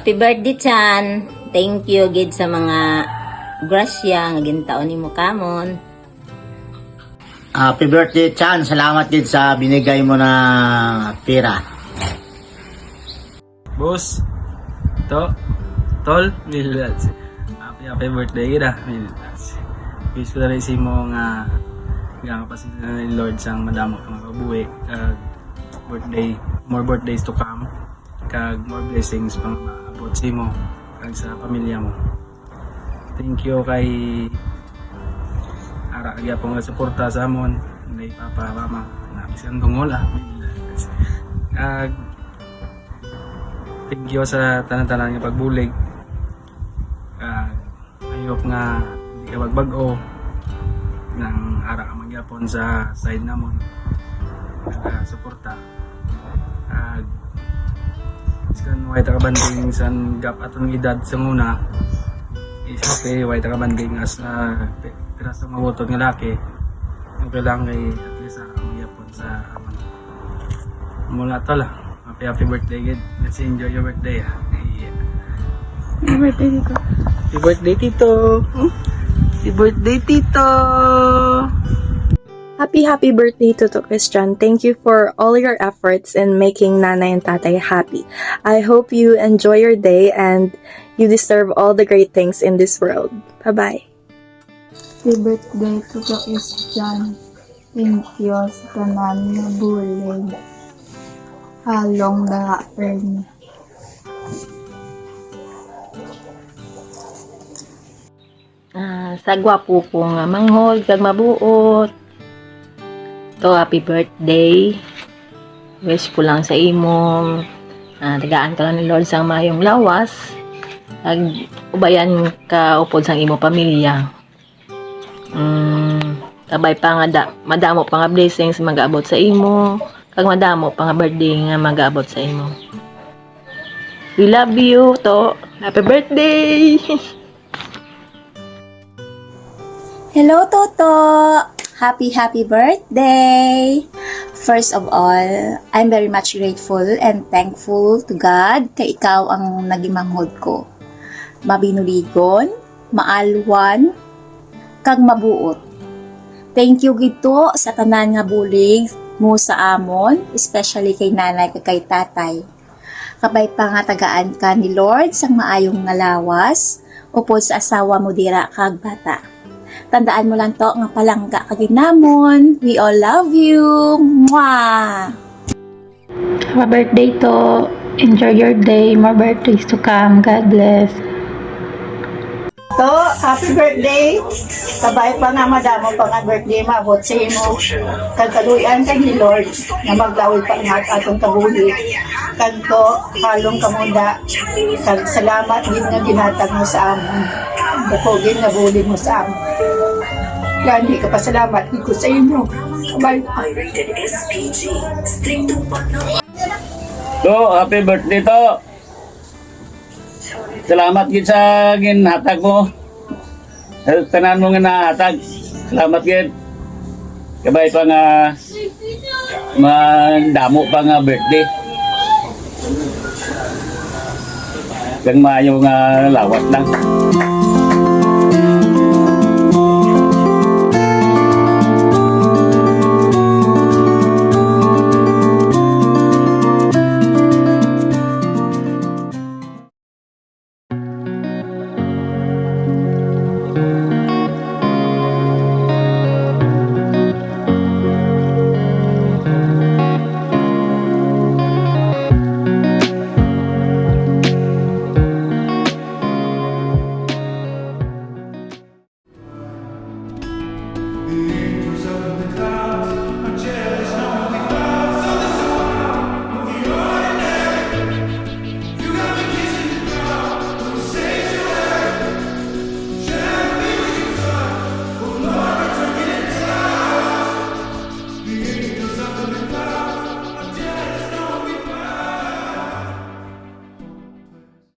Happy birthday, Chan. Thank you, gid sa mga grasya nga gintaon nimo kamon. Happy birthday, Chan. Salamat din sa binigay mo na pira. Boss, tol, Milats. Happy birthday kita, Milats. Wish ko na rin mo nga kapasin na ni Lord sang madamo ka makabuhi. Birthday, more birthdays to come. Kag more blessings pang maabot sa mo kag sa pamilya mo. Thank you kay ara kaya pong suporta sa amon ni Papa Mama na bisan dungol kag thank you sa tanan-tanan nga pagbulig. Ayok nga hindi ka magbag-o nang ara ka magyapon sa side namon kag suporta. Iskan white kabanding san gap atong edad sa muna is okay white kabanding as piras ng mabutod nga laki okay lang kay at least magyapon sa amon mula to lang. Happy birthday kid, let's enjoy your birthday. Happy birthday tito. Happy birthday tito. Happy birthday tito. Happy birthday to Christian. Thank you for all your efforts in making nanay and tatay happy. I hope you enjoy your day and you deserve all the great things in this world. Bye-bye. Happy birthday to Christian. Thank you sa tanan na bulig. Halong na earn. Sa gwapo ko nga manghod kag mabuot. To happy birthday. Wish ko lang sa imong tagaan ka lang ni Lord sang mayong lawas. Kag ubayan ka upod sang imo pamilya. Kabay pa nga madamo pa nga blessings mag-abot sa imo. Kag madamo pa nga birthday nga mag-abot sa imo. We love you to. Happy birthday. Hello, Toto! Happy birthday! First of all, I'm very much grateful and thankful to God kay ikaw ang naging manghod ko. Mabinuligon, maalwan, kag mabuot. Thank you gito sa tanan nga bulig mo sa amon, especially kay nanay kag kay tatay. Kabay pa nga tagaan ka ni Lord sang maayong nga lawas, upod sa asawa mo dira kag bata. Tandaan mo lang to nga palangga kaginamon. We all love you. Mwah! Happy birthday to. Enjoy your day. More birthdays to come. God bless. To, happy birthday. Kabay pa nga madamo pa nga birthday maabot sa imo. Kagkaluyan kay ni Lord na magdawid pa nga atong kabuhi. Kagto, halong kamunda. Kag salamat din nga ginatag mo sa amon. Bukogin nga bulig mo sa amon. Gani ka pasalamat ko sa inyo. Kabay. To, happy birthday to. Salamat gid sa ginhatag mo. Sa tanan mo nga nahatag. Salamat gid. Kabay pa nga mandamo pa nga birthday. Kang maayo nga lawat lang.